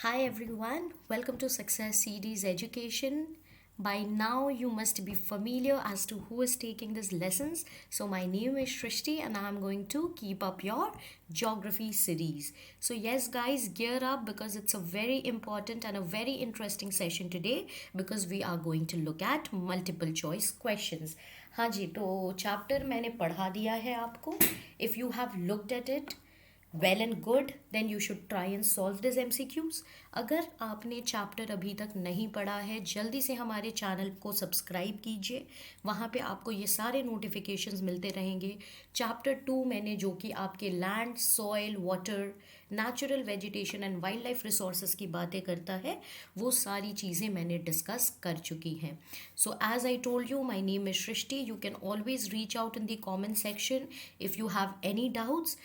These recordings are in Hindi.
Hi everyone, welcome to Success Series Education. By now, you must be familiar as to who is taking these lessons. So, my name is Shrishti, and I'm going to keep up your geography series. So, yes, guys, gear up because it's a very important and a very interesting session today because we are going to look at multiple choice questions. हाँ जी, तो चैप्टर मैंने पढ़ा दिया है आपको. If you have looked at it, well and good then you should try and solve this MCQs. अगर आपने चैप्टर अभी तक नहीं पढ़ा है, जल्दी से हमारे चैनल को सब्सक्राइब कीजिए. वहाँ पे आपको ये सारे नोटिफिकेशंस मिलते रहेंगे. चैप्टर 2 मैंने जो कि आपके land, soil, water, natural vegetation and wild life resources की बातें करता है, वो सारी चीज़ें मैंने डिस्कस कर चुकी हैं. So as I told you, my name is Srishti. You can always reach out in the comment section if you have any doubts.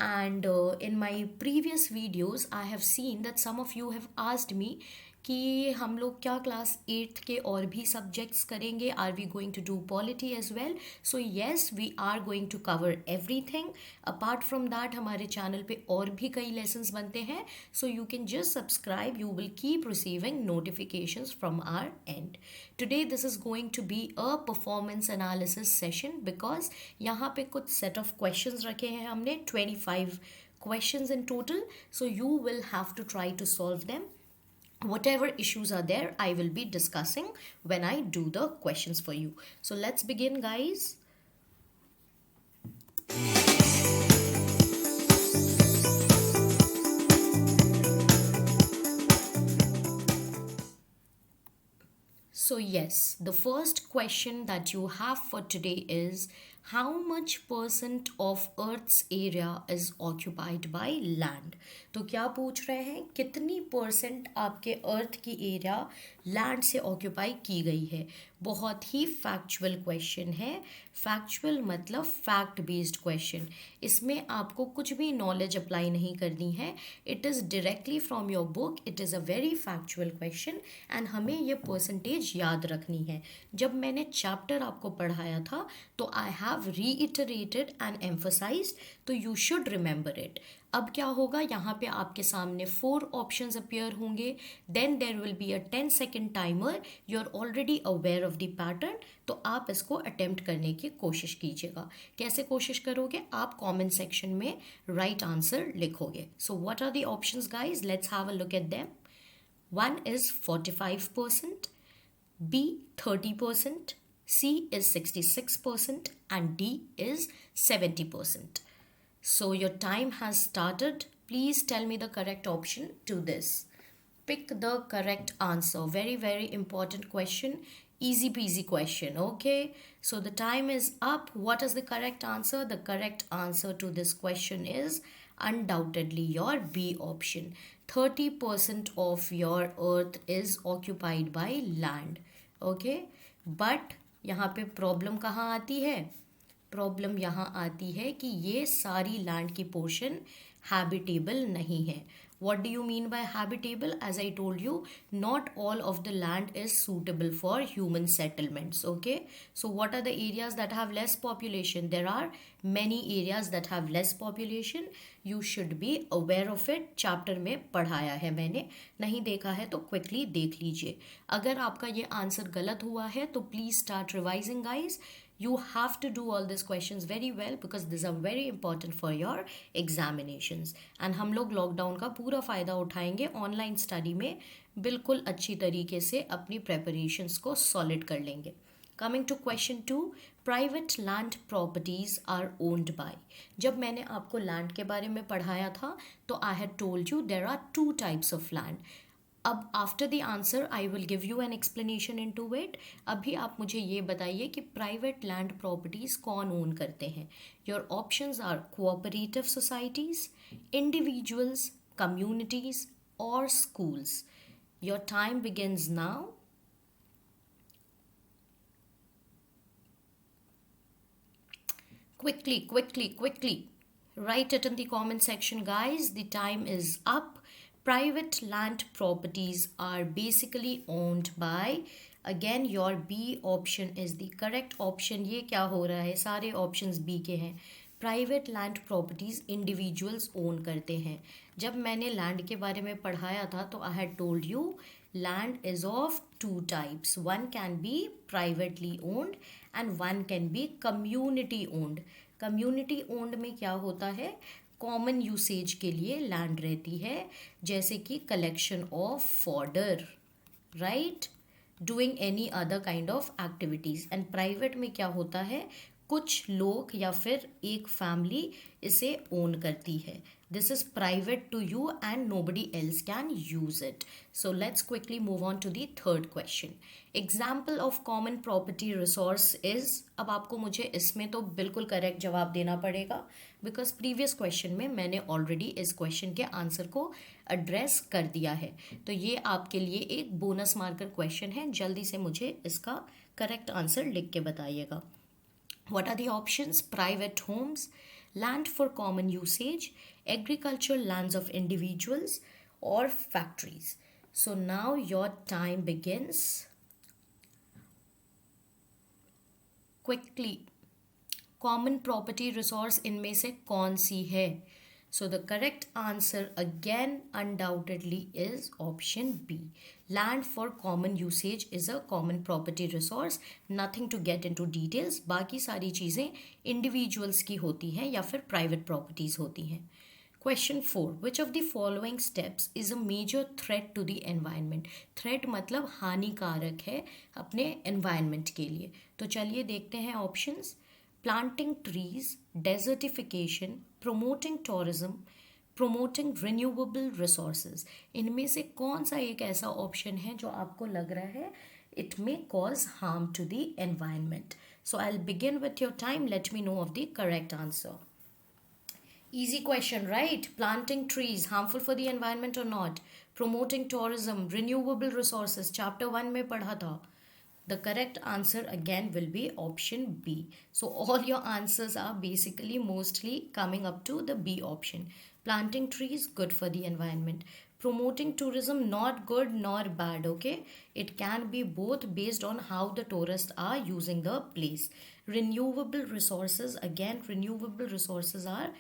And in my previous videos I have seen that some of you have asked me कि हम लोग क्या क्लास 8th के और भी सब्जेक्ट्स करेंगे. Are we going to do polity as well? So yes, we are going to cover everything. Apart from that हमारे चैनल पे और भी कई लेसन्स बनते हैं. So you can just subscribe, you will keep receiving notifications from our end. Today this is going to be a performance analysis session because यहाँ पे कुछ सेट ऑफ क्वेश्चंस रखे हैं हमने, 25 questions in total. So you will have to try to solve them. Whatever issues are there, I will be discussing when I do the questions for you. So let's begin, guys. So yes, the first question that you have for today is how much percent of Earth's area is occupied by land? तो क्या पूछ रहे हैं, कितनी परसेंट आपके अर्थ की एरिया लैंड से ऑक्यूपाई की गई है. बहुत ही फैक्चुअल क्वेश्चन है. फैक्चुअल मतलब फैक्ट बेस्ड क्वेश्चन. इसमें आपको कुछ भी नॉलेज अप्लाई नहीं करनी है. It is directly from your book. It is a very factual question and हमें ये परसेंटेज याद रखनी है. जब मैंने चैप्टर आपको पढ़ाया था तो I have reiterated and emphasised, तो यू शुड रिमेंबर इट. अब क्या होगा, यहाँ पे आपके सामने 4 ऑप्शंस अपीयर होंगे. Then there will be a 10 second timer. You are already aware of the pattern. तो आप इसको अटेम्प्ट करने की कोशिश कीजिएगा. कैसे कोशिश करोगे? आप कमेंट सेक्शन में राइट आंसर लिखोगे. So what are the options guys? Let's have a look at them. 1 is 45%, B 30%, C is 66%, and D is 70%. So your time has started. Please tell me the correct option to this. Pick the correct answer. Very, very important question. Easy peasy question. Okay. So the time is up. What is the correct answer? The correct answer to this question is undoubtedly your B option. 30% of your earth is occupied by land. Okay. But यहाँ पे प्रॉब्लम कहाँ आती है? प्रॉब्लम यहाँ आती है कि ये सारी लैंड की पोर्शन हैबिटेबल नहीं है. What do you mean by habitable? As I told you, not all of the land is suitable for human settlements. Okay. So what are the areas that have less population? There are many areas that have less population. You should be aware of it. Chapter में पढ़ाया है मैंने. नहीं देखा है तो क्विकली देख लीजिए. अगर आपका ये आंसर गलत हुआ है तो please start revising guys. You have to do all these questions very well because these are very important for your examinations. And हम लोग लॉकडाउन का पूरा फ़ायदा उठाएंगे ऑनलाइन स्टडी में. बिल्कुल अच्छी तरीके से अपनी प्रेपरेशंस को सॉलिड कर लेंगे. Coming to question 2, private land properties are owned by. जब मैंने आपको लैंड के बारे में पढ़ाया था तो I had told you there are 2 types of land. अब after the answer I will give you an explanation into it. अभी आप मुझे ये बताइए कि प्राइवेट लैंड प्रॉपर्टीज़ कौन ओन करते हैं. Your options are cooperative societies, individuals, communities और schools. Your time begins now. Quickly, write it in the comment section, guys. The time is up. Private land properties are basically owned by, again your B option is the correct option. ये क्या हो रहा है, सारे options B के हैं. Private land properties individuals own करते हैं। जब मैंने लैंड के बारे में पढ़ाया था तो I had told you land is of two types, one can be privately owned and one can be community owned. Community owned में क्या होता है, कॉमन यूसेज के लिए लैंड रहती है, जैसे कि collection of fodder, right, doing any other kind of activities. And private में क्या होता है, कुछ लोग या फिर एक फैमिली इसे ओन करती है। This is private to you and nobody else can use it. So let's quickly move on to the third question. Example of common property resource is, अब आपको मुझे इसमें तो बिल्कुल करेक्ट जवाब देना पड़ेगा बिकॉज प्रीवियस क्वेश्चन में मैंने ऑलरेडी इस क्वेश्चन के आंसर को एड्रेस कर दिया है। तो ये आपके लिए एक बोनस मार्कर क्वेश्चन है, जल्दी से मुझे इसका करेक्ट आंसर लिख के बताइएगा। What are the options? Private homes, land for common usage, agricultural lands of individuals, or factories. So now your time begins. Quickly. Common property resource इनमें से कौन सी है? So the correct answer again undoubtedly is option B. Land for common usage is a common property resource. Nothing to get into details. बाकी सारी चीज़ें individuals की होती हैं या फिर private properties होती हैं। Question 4. Which of the following steps is a major threat to the environment? Threat मतलब हानिकारक है अपने environment के लिए। तो चलिए देखते हैं options. Planting trees, desertification, promoting tourism, promoting renewable resources. इनमें से कौन सा एक ऐसा ऑप्शन है जो आपको लग रहा है it may cause harm to the environment? So I'll begin with your time. Let me know of the correct answer. Easy question, right? Planting trees, harmful for the environment or not? Promoting tourism, renewable resources, chapter 1 में पढ़ा था। The correct answer again will be option B. So all your answers are basically mostly coming up to the B option. Planting trees, good for the environment. Promoting tourism, not good nor bad, okay? It can be both based on how the tourists are using the place. Renewable resources, again, renewable resources are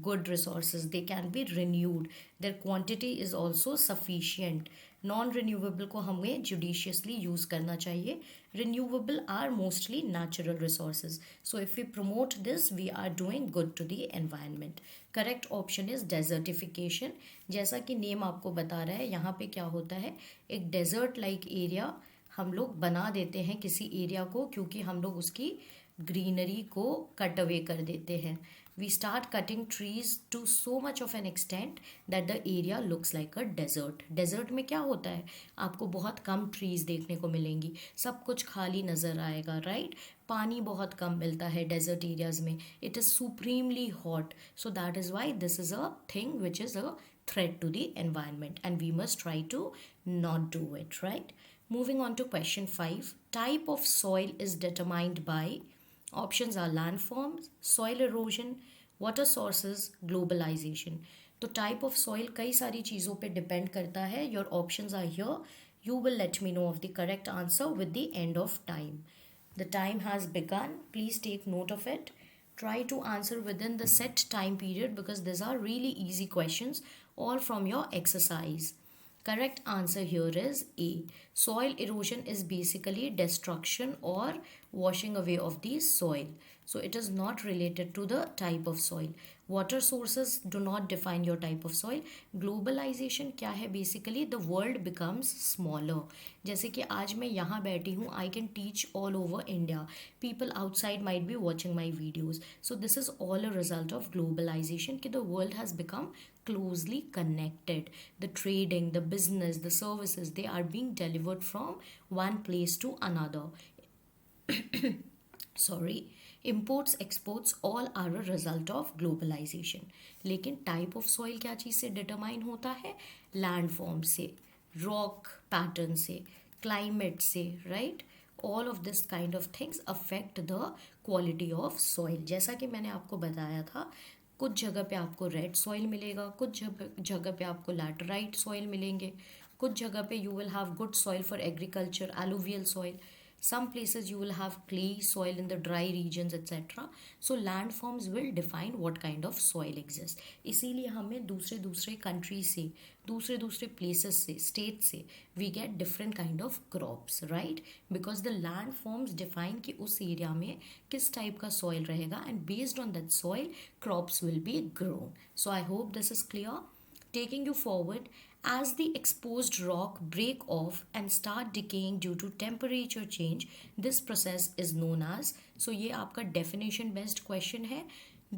good resources. They can be renewed. Their quantity is also sufficient. Non renewable को हमें जुडिशियसली यूज़ करना चाहिए। Renewable are mostly natural resources. So if we promote this we are doing good to the environment. Correct option is desertification. जैसा कि नेम आपको बता रहा है, यहाँ पे क्या होता है, एक डेजर्ट लाइक एरिया हम लोग बना देते हैं किसी एरिया को, क्योंकि हम लोग उसकी ग्रीनरी को कट अवे कर देते हैं। We start cutting trees to so much of an extent that the area looks like a desert. Desert में क्या होता है, आपको बहुत कम ट्रीज देखने को मिलेंगी, सब कुछ खाली नज़र आएगा, राइट? पानी बहुत कम मिलता है डेजर्ट एरियाज में। It is supremely hot, so that is why this is a thing which is a threat to the environment and we must try to not do it, right? Moving on to question 5. Type of soil is determined by, options are landforms, soil erosion, water sources, globalization. तो type of soil कई सारी चीज़ों पे depend करता है. Your options are here. You will let me know of the correct answer with the end of time. The time has begun. Please take note of it. Try to answer within the set time period because these are really easy questions, all from your exercise. Correct answer here is A. Soil erosion is basically destruction or washing away of the soil. So it is not related to the type of soil. Water sources do not define your type of soil. Globalization क्या है? Basically the world becomes smaller. जैसे कि आज मैं यहाँ बैठी हूँ, I can teach all over India. People outside might be watching my videos. So this is all a result of globalization कि the world has become closely connected. The trading, the business, the services, they are being delivered from one place to another. Sorry. Imports, exports all are a result of globalization. लेकिन type of soil क्या चीज़ से determine होता है? Landform से, rock pattern से, climate से, right? All of this kind of things affect the quality of soil. जैसा कि मैंने आपको बताया था, कुछ जगह पे आपको रेड सॉइल मिलेगा, कुछ जगह पे आपको लैटराइट सॉइल मिलेंगे, कुछ जगह पे you will have good soil for agriculture, alluvial soil, Some places you will have clay soil in the dry regions, etc. So landforms will define what kind of soil exists. इसीलिए हमें दूसरे दूसरे कंट्री से, दूसरे दूसरे प्लेसेस से, स्टेट से we get different kind of crops, right? Because the land forms define कि उस एरिया में किस टाइप का सॉइल रहेगा, and based on that soil crops will be grown. So I hope this is clear. Taking you forward, as the exposed rock break off and start decaying due to temperature change, this process is known as, so ये आपका definition based question है.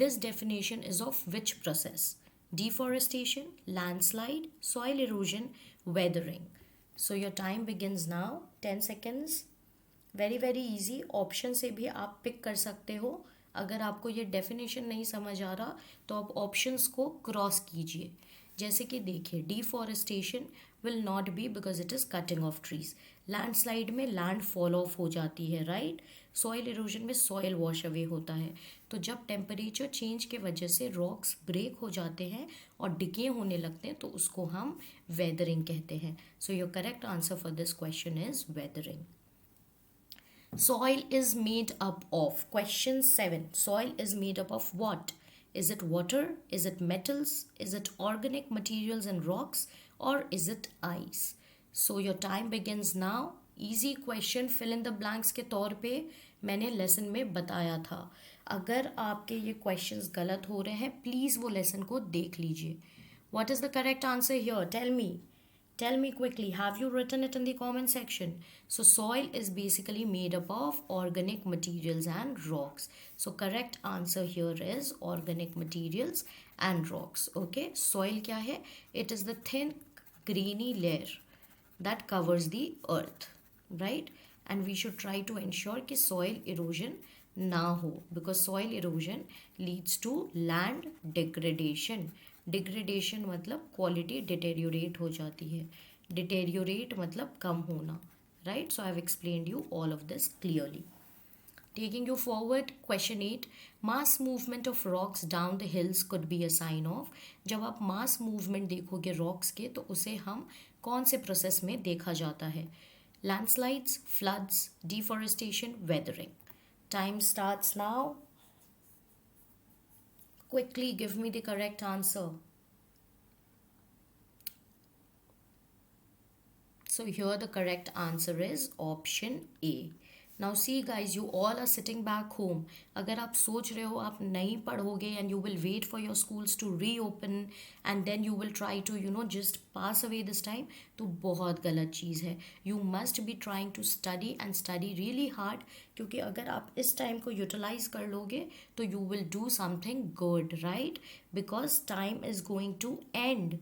This definition is of which process? Deforestation, landslide, soil erosion, weathering. So your time begins now. 10 seconds. Very very easy. Option से भी आप पिक कर सकते हो. अगर आपको ये डेफिनेशन नहीं समझ आ रहा तो आप ऑप्शंस को क्रॉस कीजिए. जैसे कि देखिए, deforestation will not be because it is cutting of trees. Landslide में लैंड फॉल ऑफ हो जाती है, राइट? सॉइल इरोजन में सॉइल वॉश अवे होता है. तो जब टेम्परेचर चेंज के वजह से रॉक्स ब्रेक हो जाते हैं और डिके होने लगते हैं तो उसको हम वेदरिंग कहते हैं. So your correct answer for this question is weathering. Soil is made up of. Question 7. Soil is made up of what? Is it water? Is it metals? Is it organic materials and rocks? Or is it ice? So your time begins now. Easy question, fill in the blanks के तौर पे मैंने लेसन में बताया था. अगर आपके ये क्वेश्चंस गलत हो रहे हैं प्लीज़ वो लेसन को देख लीजिए. What is the correct answer here? Tell me. Tell me quickly, have you written it in the comment section? So soil is basically made up of organic materials and rocks. So correct answer here is organic materials and rocks. Okay, soil क्या है? It is the thin grainy layer that covers the earth, right? And we should try to ensure कि soil erosion ना हो, because soil erosion leads to land degradation. Degradation मतलब क्वालिटी डिटेरियोरेट हो जाती है. डिटेरियोरेट मतलब कम होना, right? So I have explained you all of this clearly. Taking you forward, question 8. Mass movement of rocks down the hills could be a sign of. जब आप mass movement देखोगे rocks के तो उसे हम कौन से प्रोसेस में देखा जाता है? Landslides, floods, deforestation, weathering. Time starts now. Quickly give me the correct answer. So here the correct answer is option A. Now see guys, you all are sitting back home. अगर आप सोच रहे हो आप नहीं पढ़ोगे and you will wait for your schools to reopen and then you will try to just pass away this time, तो बहुत गलत चीज़ है. You must be trying to study and study really hard, क्योंकि अगर आप इस टाइम को यूटिलाइज कर लोगे तो you will do something good, right? Because time is going to end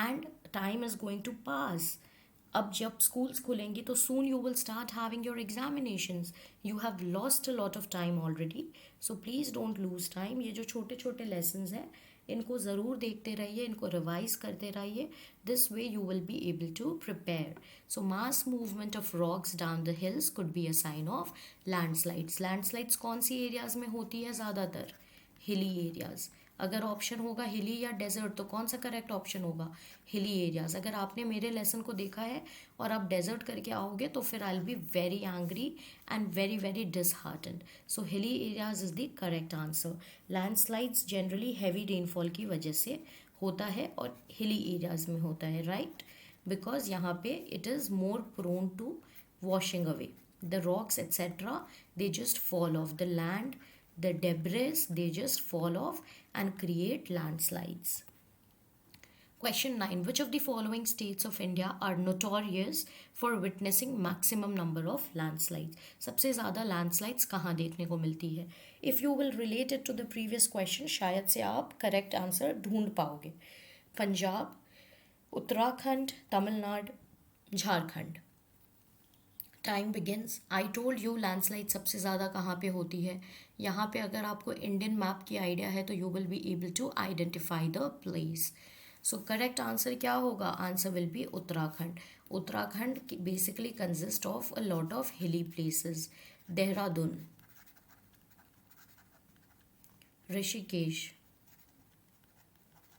and time is going to pass. अब जब स्कूल्स खुलेंगी तो soon you will start having your examinations. You have lost a lot of time already. So please don't lose time. ये जो छोटे छोटे लेसन्स हैं इनको ज़रूर देखते रहिए, इनको रिवाइज करते रहिए. This way you will be able to prepare. So mass movement of rocks down the hills could be a sign of landslides. Landslides कौन सी एरियाज़ में होती है ज़्यादातर? Hilly areas. अगर ऑप्शन होगा हिली या डेजर्ट तो कौन सा करेक्ट ऑप्शन होगा? Hilly areas. अगर आपने मेरे लेसन को देखा है और आप डेजर्ट करके आओगे तो फिर I will be very angry and very very disheartened. So hilly areas is the correct answer. Landslides generally heavy rainfall की वजह से होता है और हिली एरियाज़ में होता है, राइट? बिकॉज यहाँ पे it is more prone to washing away. The rocks etcetera they just fall off the land. The debris, they just fall off and create landslides. Question 9. Which of the following states of India are notorious for witnessing maximum number of landslides? सबसे ज़्यादा landslides कहाँ देखने को मिलती है? If you will relate it to the previous question, शायद से आप correct answer ढूंढ पाओगे. Punjab, Uttarakhand, Tamil Nadu, Jharkhand. Time begins. I told you landslide सबसे ज़्यादा कहाँ पे होती है. यहाँ पे अगर आपको इंडियन मैप की आइडिया है तो you will be able to identify the place. So correct answer क्या होगा? Answer will be Uttarakhand. Uttarakhand basically consist of a lot of hilly places. Dehradun, Rishikesh,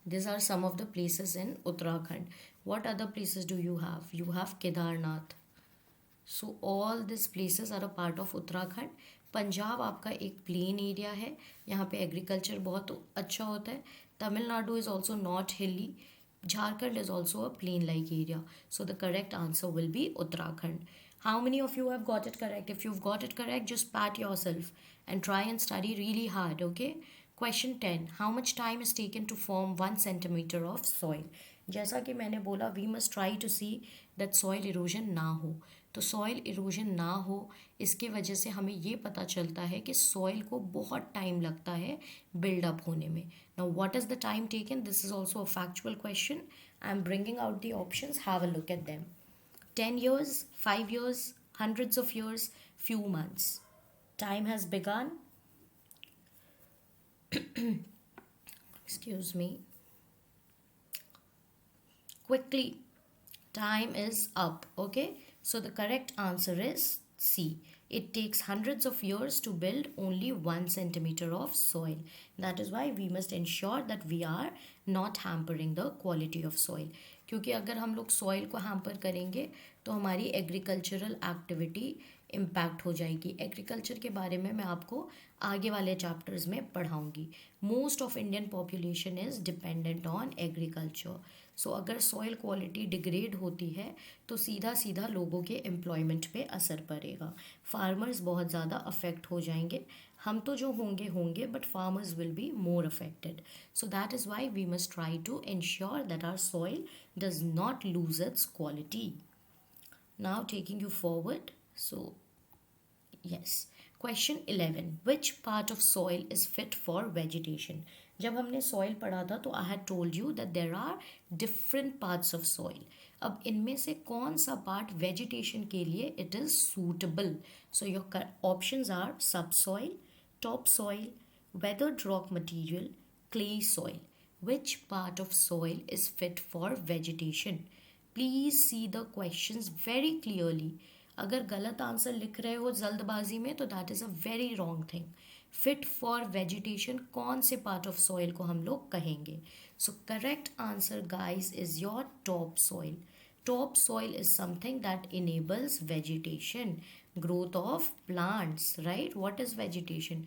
these are some of the places in Uttarakhand. What other places do you have? You have Kedarnath. So all this places are a part of Uttarakhand. Punjab आपका एक प्लेन एरिया है, यहाँ पे एग्रीकल्चर बहुत अच्छा होता है. तमिलनाडु इज ऑल्सो नॉट हिली. Jharkhand is also a plain like area. So the correct answer will be Uttarakhand. How many of you have got it correct? If you've got it correct, just pat yourself and try and study really hard, okay? Question 10. How much time is taken to form 1 centimeter of soil? जैसा कि मैंने बोला, we must try to see that soil erosion ना हो. तो सॉइल इरोजन ना हो, इसके वजह से हमें ये पता चलता है कि सॉइल को बहुत टाइम लगता है बिल्डअप होने में. Now what is the time taken? This is also a factual question. I am bringing out the options. Have a look at them. 10 years, 5 years, hundreds of years, few months. Time has begun. Excuse me. Quickly. Time is up. Okay, so the correct answer is C. It takes hundreds of years to build only 1 centimeter of soil. That is why we must ensure that we are not hampering the quality of soil. क्योंकि अगर हम लोग सॉइल को हैम्पर करेंगे तो हमारी एग्रीकल्चरल एक्टिविटी इम्पैक्ट हो जाएगी. एग्रीकल्चर के बारे में मैं आपको आगे वाले चैप्टर्स में पढ़ाऊंगी. Most of Indian population is dependent on agriculture. So अगर सॉइल क्वालिटी डिग्रेड होती है तो सीधा सीधा लोगों के एम्प्लॉयमेंट पे असर पड़ेगा. फार्मर्स बहुत ज़्यादा अफेक्ट हो जाएंगे. हम तो जो होंगे but farmers will be more affected. So that is why we must try to ensure that our soil does not lose its quality. Now taking you forward. So yes, question 11. Which part of soil is fit for vegetation? जब हमने soil पढ़ा था तो I had told you that there are different parts of soil. अब इनमें से कौन सा part vegetation के लिए it is suitable? So your options are subsoil, topsoil, weathered rock material, clay soil. Which part of soil is fit for vegetation? Please see the questions very clearly. अगर गलत आंसर लिख रहे हो जल्दबाजी में तो that is a very wrong thing. Fit for vegetation कौन से पार्ट ऑफ सॉइल को हम लोग कहेंगे? सो correct answer guys is your top soil. Top soil is something that enables vegetation, growth of plants, right? What is vegetation?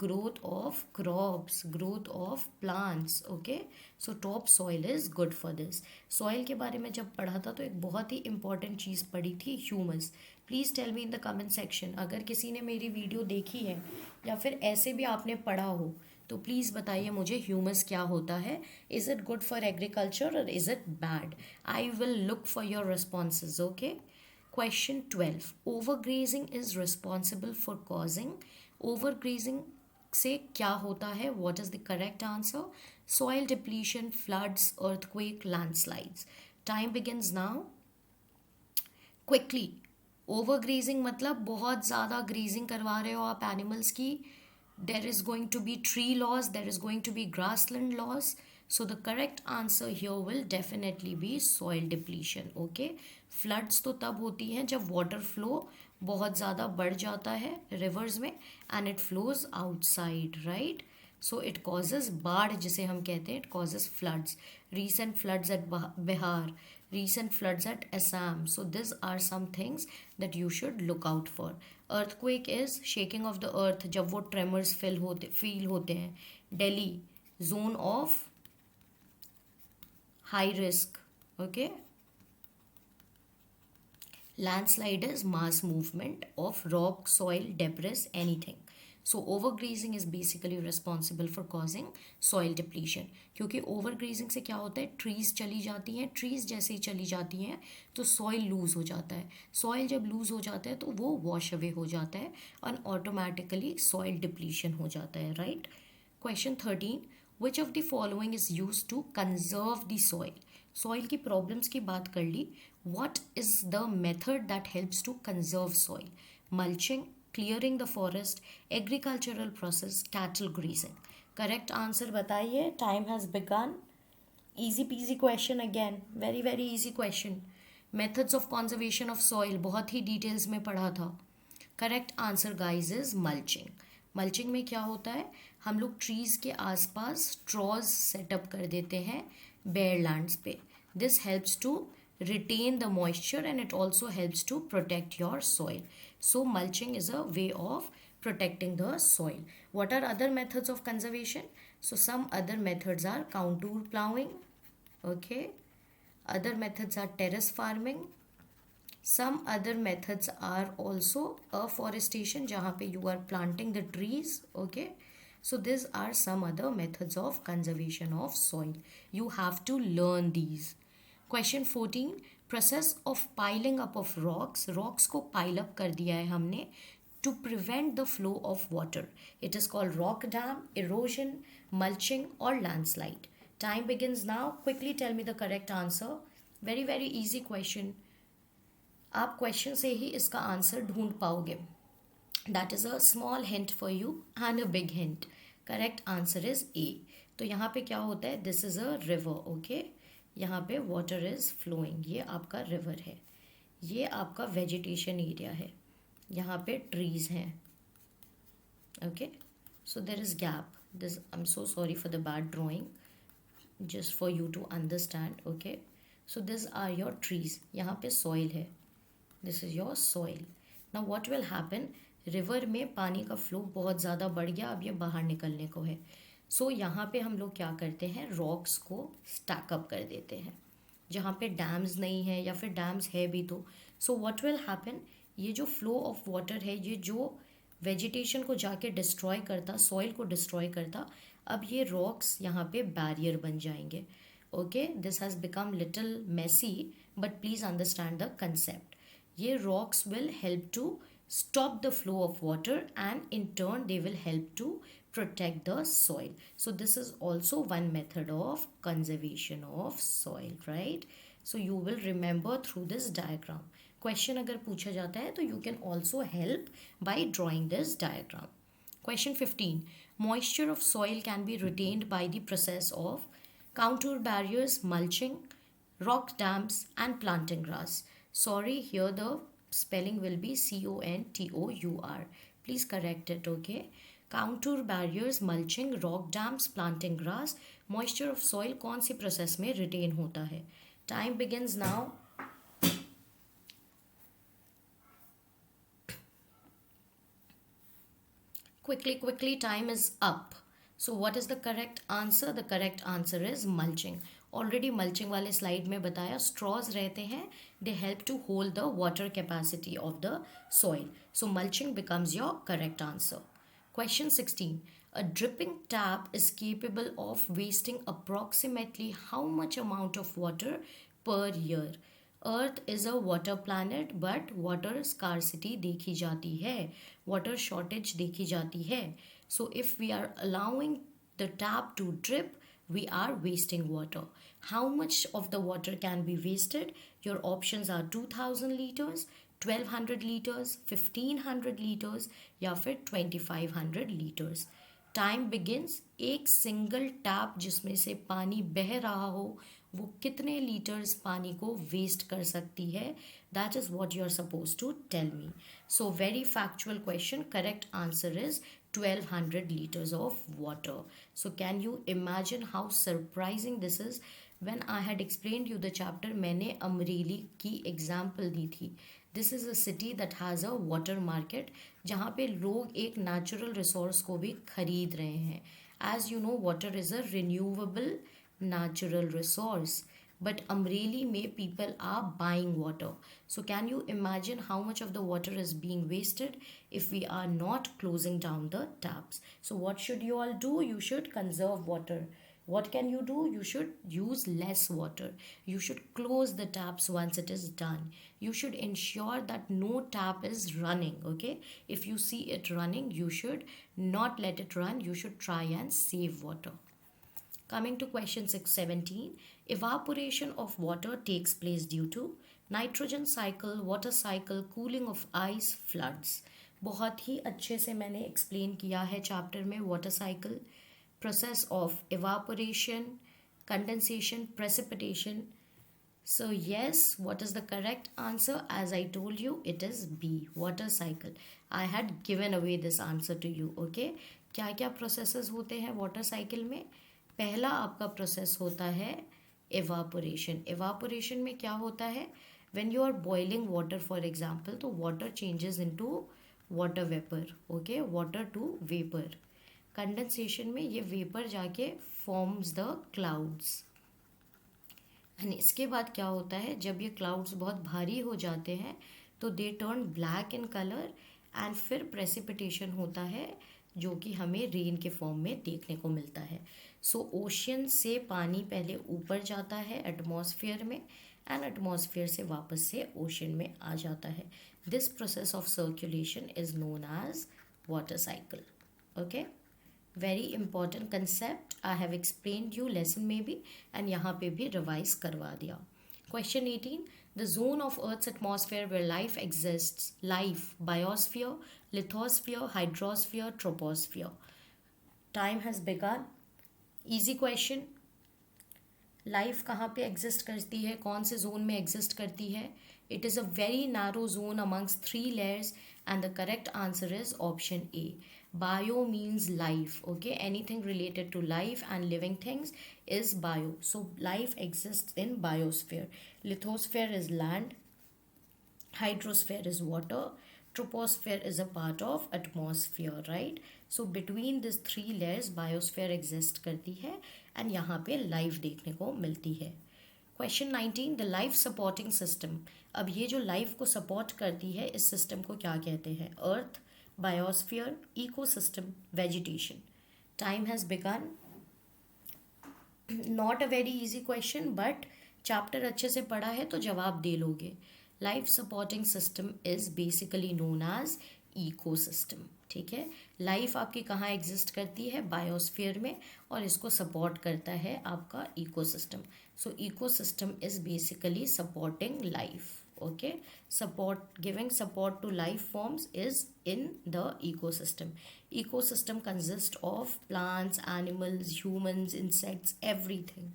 Growth of crops, growth of plants. Okay, so top soil is good for this. Soil के बारे में जब पढ़ा था तो एक बहुत ही important चीज़ पढ़ी थी, humus. Please tell me in the comment section, अगर किसी ने मेरी वीडियो देखी है या फिर ऐसे भी आपने पढ़ा हो तो प्लीज़ बताइए मुझे ह्यूमस क्या होता है. Is it good for agriculture और is it bad? I will look for your responses. Okay. Question 12. Overgrazing is responsible for causing. Overgrazing से क्या होता है? What is the correct answer? Soil depletion, floods, earthquake, landslides. Time begins now. Quickly. Overgrazing मतलब बहुत ज़्यादा grazing करवा रहे हो आप animals की. There is going to be tree loss, there is going to be grassland loss. So the correct answer here will definitely be soil depletion. Okay. Floods तो तब होती हैं जब वाटर फ्लो बहुत ज़्यादा बढ़ जाता है रिवर्स में and it flows outside, right? So it causes बाढ़ जिसे हम कहते हैं. It causes floods. Recent floods at Bihar, recent floods at Assam. So these are some things that you should look out for. Earthquake is shaking of the earth जब वो tremors feel होते हैं. Delhi, zone of high risk. Okay. Landslide is mass movement of rock, soil, debris, anything. So overgrazing is basically responsible for causing soil depletion. क्योंकि overgrazing से क्या होता है, trees चली जाती हैं. trees जैसे ही चली जाती हैं तो soil lose हो जाता है. soil जब lose हो जाता है तो वो wash away हो जाता है और automatically soil depletion हो जाता है, right? Question 13. Which of the following is used to conserve the soil? Soil की problems की बात कर ली. What is the method that helps to conserve soil? Mulching, clearing the forest, agricultural process, cattle grazing. Correct answer बताइए. Time has begun. Easy peasy question again. Very very easy question. Methods of conservation of soil बहुत ही details में पढ़ा था. Correct answer guys is mulching. Mulching में क्या होता है, हम लोग ट्रीज़ के आसपास स्ट्रॉज सेटअप कर देते हैं बेयर लैंड्स पे. This helps to retain the moisture, and it also helps to protect your soil. So mulching is a way of protecting the soil. What are other methods of conservation? So some other methods are contour plowing, okay. Other methods are terrace farming. Some other methods are also afforestation, जहाँ पे you are planting the trees, okay. So these are some other methods of conservation of soil. You have to learn these. Question 14, process of piling up of rocks. Rocks को pile up कर दिया है हमने to prevent the flow of water. It is called rock dam, erosion, mulching or landslide. Time begins now. Quickly tell me the correct answer. Very very easy question. आप क्वेश्चन से ही इसका आंसर ढूंढ पाओगे. That is a small hint for you and a big hint. Correct answer is a. तो यहाँ पे क्या होता है, this is a river, okay. यहाँ पे वाटर इज़ फ्लोइंग, ये आपका रिवर है, ये आपका वेजिटेशन एरिया है, यहाँ पे ट्रीज हैं, okay. So there is gap. This I am so sorry for the bad drawing, just for you to understand, okay. So this are your trees. यहाँ पे सॉइल है, this is your soil. Now what will happen, river में पानी का फ्लो बहुत ज़्यादा बढ़ गया, अब ये बाहर निकलने को है. सो यहाँ पे हम लोग क्या करते हैं, रॉक्स को स्टैकअप कर देते हैं जहाँ पे डैम्स नहीं है, या फिर डैम्स है भी तो. सो व्हाट विल हैपन, ये जो फ्लो ऑफ वाटर है, ये जो वेजिटेशन को जाके डिस्ट्रॉय करता, सॉइल को डिस्ट्रॉय करता, अब ये रॉक्स यहाँ पे बैरियर बन जाएंगे, okay. This has become little messy, but please understand the concept. ये rocks will help to stop the flow of water, and in turn they will help to protect the soil. So this is also one method of conservation of soil, right? So you will remember through this diagram. Question अगर पूछा जाता है तो you can also help by drawing this diagram. Question 15. Moisture of soil can be retained by the process of contour barriers, mulching, rock dams and planting grass. Sorry, here the spelling will be contour. Please correct it, okay. Contour barriers, mulching, rock dams, planting grass. Moisture of soil कौन सी प्रोसेस में रिटेन होता है? Time begins now. Quickly, time is up. So what is the correct answer? The correct answer is mulching. Already mulching वाले स्लाइड में बताया, स्ट्रॉज रहते हैं, they help to hold the water capacity of the soil. So mulching becomes your correct answer. Question 16. A dripping tap is capable of wasting approximately how much amount of water per year? Earth is a water planet, but water scarcity देखी जाती है, water shortage देखी जाती है. So if we are allowing the tap to drip, we are wasting water. How much of the water can be wasted? Your options are 2000 liters, 1200 liters, 1500 liters या फिर 2500 liters. Time begins. एक सिंगल टैप जिसमें से पानी बह रहा हो, वो कितने लीटर्स पानी को वेस्ट कर सकती है? That is what you are supposed to tell me. So very factual question. Correct answer is 1200 liters of water. So can you imagine how surprising this is? When I had explained you the chapter, मैंने अमरेली की एग्जाम्पल दी थी. This is a city that has a water market, जहाँ पे लोग एक नेचुरल रिसोर्स को भी खरीद रहे हैं. As you know, water is a renewable natural resource, but Amreli may people are buying water. So can you imagine how much of the water is being wasted if we are not closing down the taps? So what should you all do? You should conserve water. What can you do? You should use less water. You should close the taps once it is done. You should ensure that no tap is running, okay? If you see it running, you should not let it run. You should try and save water. Coming to question 617, evaporation of water takes place due to nitrogen cycle, water cycle, cooling of ice, floods. बहुत ही अच्छे से मैंने एक्सप्लेन किया है चैप्टर में water cycle, process of evaporation, condensation, precipitation. So yes, what is the correct answer? As I told you, it is B, water cycle. I had given away this answer to you, okay? क्या क्या प्रोसेसेस होते हैं वाटर साइकिल में? पहला आपका प्रोसेस होता है एवापोरेशन। एवापोरेशन में क्या होता है, when you are boiling water for example, तो water changes into water vapour, okay, water to vapour. Condensation में ये वेपर जाके फॉर्म्स द क्लाउड्स। एंड इसके बाद क्या होता है, जब ये क्लाउड्स बहुत भारी हो जाते हैं तो they turn black in colour and फिर प्रेसिपिटेशन होता है जो कि हमें रेन के फॉर्म में देखने को मिलता है। सो ओशियन से पानी पहले ऊपर जाता है एटमॉस्फेयर में एंड एटमॉस्फेयर से वापस से ओशन में आ जाता है। This process of circulation is known as water cycle. Okay, very important concept, I have explained you lesson में भी एंड यहाँ पे भी रिवाइज करवा दिया। Question 18, the zone of earth's atmosphere where life exists, life, biosphere, lithosphere, hydrosphere, troposphere. Time has begun. Easy question, life कहाँ पे एग्जिस्ट करती है, कौन से जोन में एग्जिस्ट करती है? It is a very narrow zone amongst 3 layers and the correct answer is option A. Bio means life, okay? Anything related to life and living things is bio. So life exists in biosphere. Lithosphere is land, hydrosphere is water, troposphere is a part of atmosphere, right? So between these 3 layers biosphere exist करती है and यहाँ पे life देखने को मिलती है। Question 19, the life supporting system. अब ये जो लाइफ को सपोर्ट करती है इस सिस्टम को क्या कहते हैं? Earth, biosphere, ecosystem, vegetation. Time has begun. Not a very easy question but chapter अच्छे से पढ़ा है तो जवाब दे लोगे। Life supporting system is basically known as ecosystem, ठीक है। लाइफ आपकी कहाँ एग्जिस्ट करती है? बायोस्फीयर में, और इसको सपोर्ट करता है आपका ecosystem. So ecosystem is basically supporting life, okay, support, giving support to life forms is in the ecosystem consists of plants, animals, humans, insects, everything.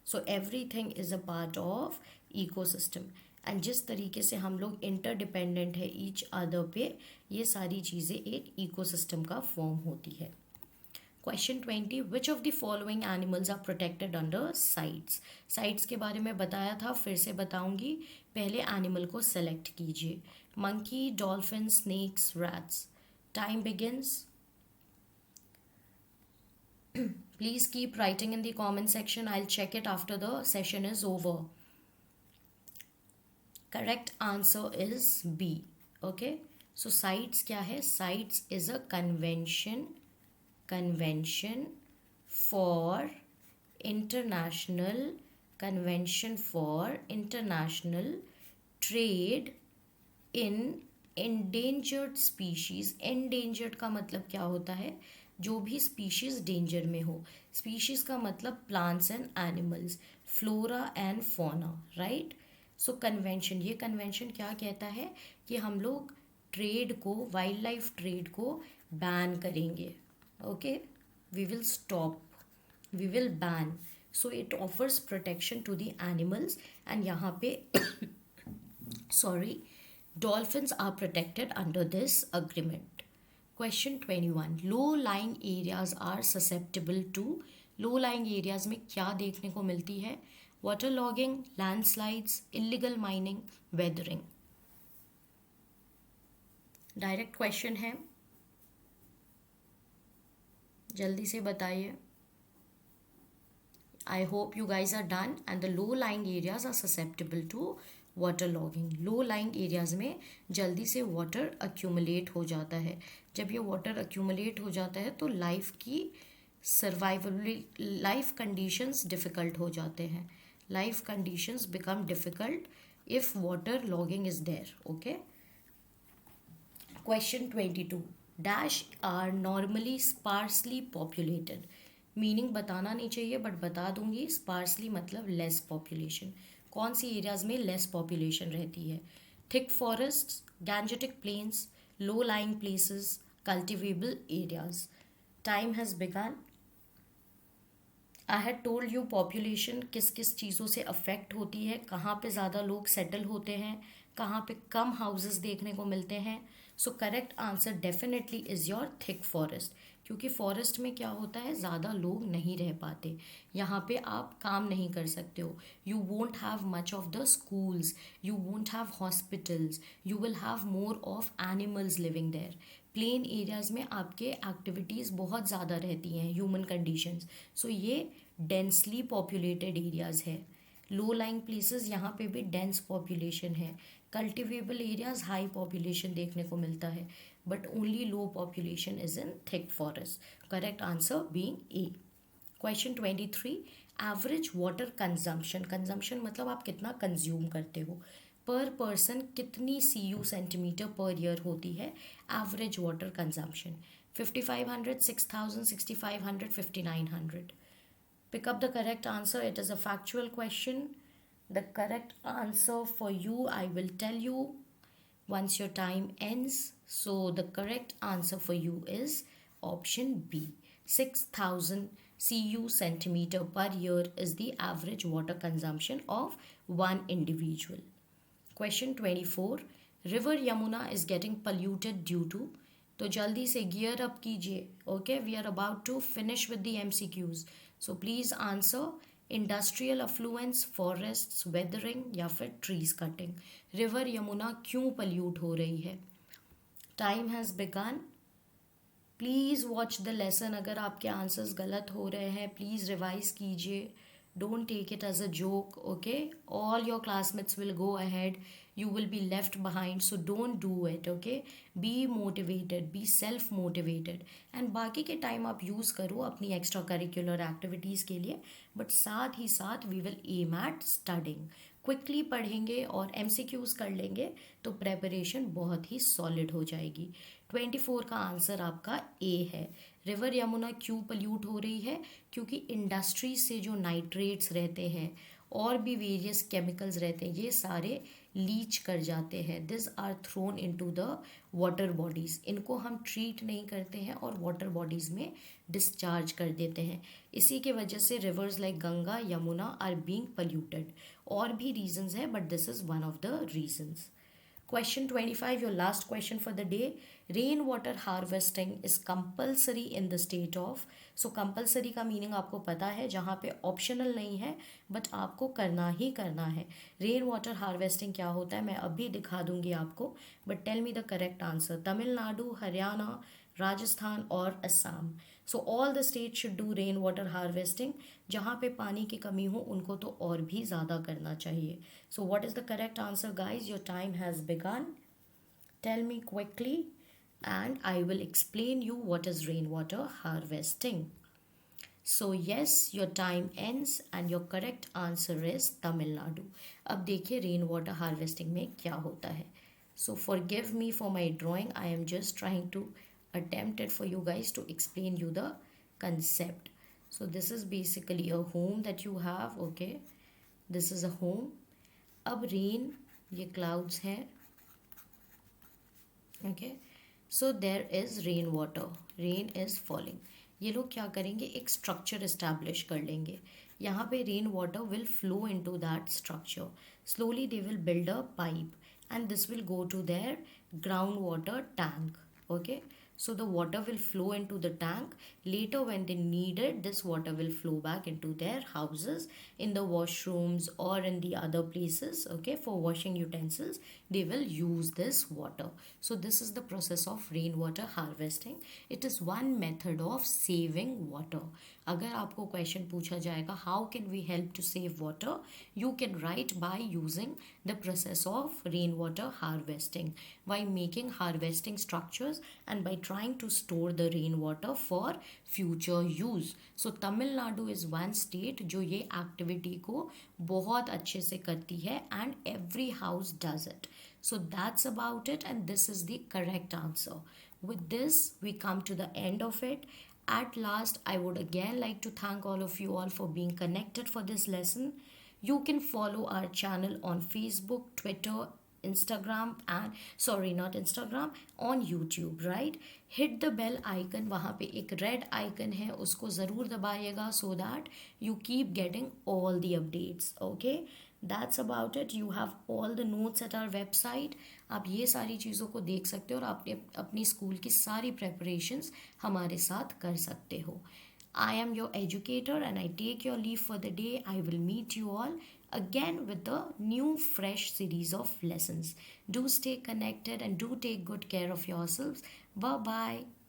So everything is a part of ecosystem and जिस तरीके से हम लोग इंटरडिपेंडेंट है ईच अदर पे, ये सारी चीज़ें एक इकोसिस्टम का फॉर्म होती है। Question 20, which of the following animals are protected under CITES. CITES के बारे में बताया था, फिर से बताऊंगी। पहले एनिमल को सेलेक्ट कीजिए। Monkey, dolphin, snakes, rats. Time begins. Please keep writing in the comment section, I will check it after the session is over. Correct answer is B, okay. So CITES क्या है? CITES is a convention for international trade in endangered species। endangered का मतलब क्या होता है? जो भी स्पीशीज डेंजर में हो। स्पीशीज का मतलब plants and animals, flora and fauna, right. So convention, ये कन्वेंशन क्या कहता है कि हम लोग ट्रेड को, वाइल्ड लाइफ ट्रेड को बैन करेंगे, okay, we will stop, we will ban, so it offers protection to the animals and यहाँ पे sorry, dolphins are protected under this agreement। Question 21, low lying areas are susceptible to। low lying areas में क्या देखने को मिलती है? water logging, landslides, illegal mining, weathering। Direct question है, जल्दी से बताइए। I hope you guys are done and the low lying areas are susceptible to water logging. Low lying areas में जल्दी से वाटर अक्यूमुलेट हो जाता है। जब ये वाटर अक्यूमुलेट हो जाता है तो लाइफ की सर्वाइवल, लाइफ कंडीशंस डिफ़िकल्ट हो जाते हैं। Life conditions become difficult if water logging is there, okay. Question 22, dash are normally sparsely populated. Meaning बताना नहीं चाहिए बट बता दूंगी। स्पार्सली मतलब लेस पॉपुलेशन। कौन सी एरियाज में लेस पॉपुलेशन रहती है? Thick forest, Gangetic plains, low lying places, cultivable areas. Time has begin. I had told you population किस किस चीज़ों से अफेक्ट होती है, कहाँ पे ज़्यादा लोग सेटल होते हैं, कहाँ पे कम हाउसेस देखने को मिलते हैं। सो correct answer definitely is your thick forest, क्योंकि फॉरेस्ट में क्या होता है, ज़्यादा लोग नहीं रह पाते, यहाँ पे आप काम नहीं कर सकते हो. You won't have much of the schools, you won't have hospitals, you will have more of animals living there. Plain areas में आपके एक्टिविटीज़ बहुत ज़्यादा रहती हैं, ह्यूमन कंडीशंस. सो ये डेंसली पॉपुलेटेड एरियाज़ है. लो लाइंग प्लेसेस, यहाँ पे भी डेंस पॉपुलेशन है. कल्टिवेबल एरियाज हाई पॉपुलेशन देखने को मिलता है, but only low population is in thick forest. Correct answer being a. Question 23, average water consumption. Consumption मतलब आप कितना कंज्यूम करते हो. पर पर्सन कितनी CU सेंटीमीटर पर ईयर होती है average water consumption. 5500, 6000, 6500, 5900. Pick up the correct answer. It is a factual question. The correct answer for you, I will tell you once your time ends. So, the correct answer for you is option B. 6000 CU centimeter per year is the average water consumption of one individual. Question 24. River Yamuna is getting polluted due to. तो जल्दी से गियर अप कीजिए. Okay, we are about to finish with the MCQs. So please answer. Industrial effluents, forests, weathering या फिर ट्रीज कटिंग. रिवर यमुना क्यों पल्यूट हो रही है? Time has begin. Please watch the lesson. अगर आपके आंसर्स गलत हो रहे हैं प्लीज़ रिवाइज कीजिए. Don't take it as a joke, okay? All your classmates will go ahead. You will be left behind. So don't do it, okay? Be motivated. Be self-motivated. And बाकी के टाइम आप यूज़ करो अपनी एक्स्ट्रा करिकुलर एक्टिविटीज़ के लिए. बट साथ ही साथ we will aim at studying. Quickly पढ़ेंगे और MCQs कर लेंगे तो प्रेपरेशन बहुत ही सॉलिड हो जाएगी. 24 का आंसर आपका ए है. रिवर यमुना क्यों पल्यूट हो रही है? क्योंकि इंडस्ट्री से जो नाइट्रेट्स रहते हैं और भी वेरियस केमिकल्स रहते हैं ये सारे लीच कर जाते हैं. This are thrown into the water bodies. इनको हम ट्रीट नहीं करते हैं और वाटर बॉडीज़ में डिस्चार्ज कर देते हैं. इसी के वजह से rivers like Ganga, Yamuna are being polluted. और भी रीजंस है but this is one of the reasons. Question 25, your last question for the day. Rainwater harvesting is compulsory in the state of. So compulsory का मीनिंग आपको पता है, जहाँ पे ऑप्शनल नहीं है बट आपको करना ही करना है. रेन वाटर हार्वेस्टिंग क्या होता है मैं अभी दिखा दूंगी आपको, but tell me the correct answer. Tamil Nadu, Haryana, Rajasthan और Assam. So all the state should do rain water harvesting. जहाँ पे पानी की कमी हो उनको तो और भी ज़्यादा करना चाहिए. So what is the correct answer guys? Your time has begun. Tell me quickly and I will explain you what is rainwater harvesting. So yes, your time ends and your correct answer is Tamil Nadu. अब देखिए रेन वाटर हार्वेस्टिंग में क्या होता है. So forgive me for my drawing. I am just trying to attempt it for you guys to explain you the concept. So this is basically a home that you have. Okay, this is a home. अब रेन, ये क्लाउड्स हैं. Okay, so there is rain water, rain is falling. ये लोग क्या करेंगे, एक स्ट्रक्चर इस्टेब्लिश कर लेंगे. यहाँ पे rain water will flow into that structure. Slowly they will build a pipe and this will go to their ground water tank. Okay, so the water will flow into the tank. Later when they need it, this water will flow back into their houses, in the washrooms or in the other places. Okay, for washing utensils they will use this water. So this is the process of rainwater harvesting. It is one method of saving water. अगर आपको क्वेश्चन पूछा जाएगा how can we help to save water, you can write by using the process of rain water harvesting, by making harvesting structures and by trying to store the rainwater for future use. So Tamil Nadu is one state जो ये एक्टिविटी को बहुत अच्छे से करती है and every house does it. So that's about it and this is the correct answer. With this we come to the end of it. At last, I would again like to thank all of you all for being connected for this lesson. You can follow our channel on Facebook, Twitter, Instagram and sorry not Instagram, on YouTube, right? Hit the bell icon. वहाँ पे एक red icon है उसको ज़रूर दबाइएगा so that you keep getting all the updates. Okay? That's about it. You have all the notes at our website. आप ये सारी चीज़ों को देख सकते हो और आपने अपनी स्कूल की सारी प्रेपरेशंस हमारे साथ कर सकते हो. I am your educator and I take your leave for the day. I will meet you all again with a new fresh series of lessons. Do stay connected and do take good care of yourselves. Bye bye.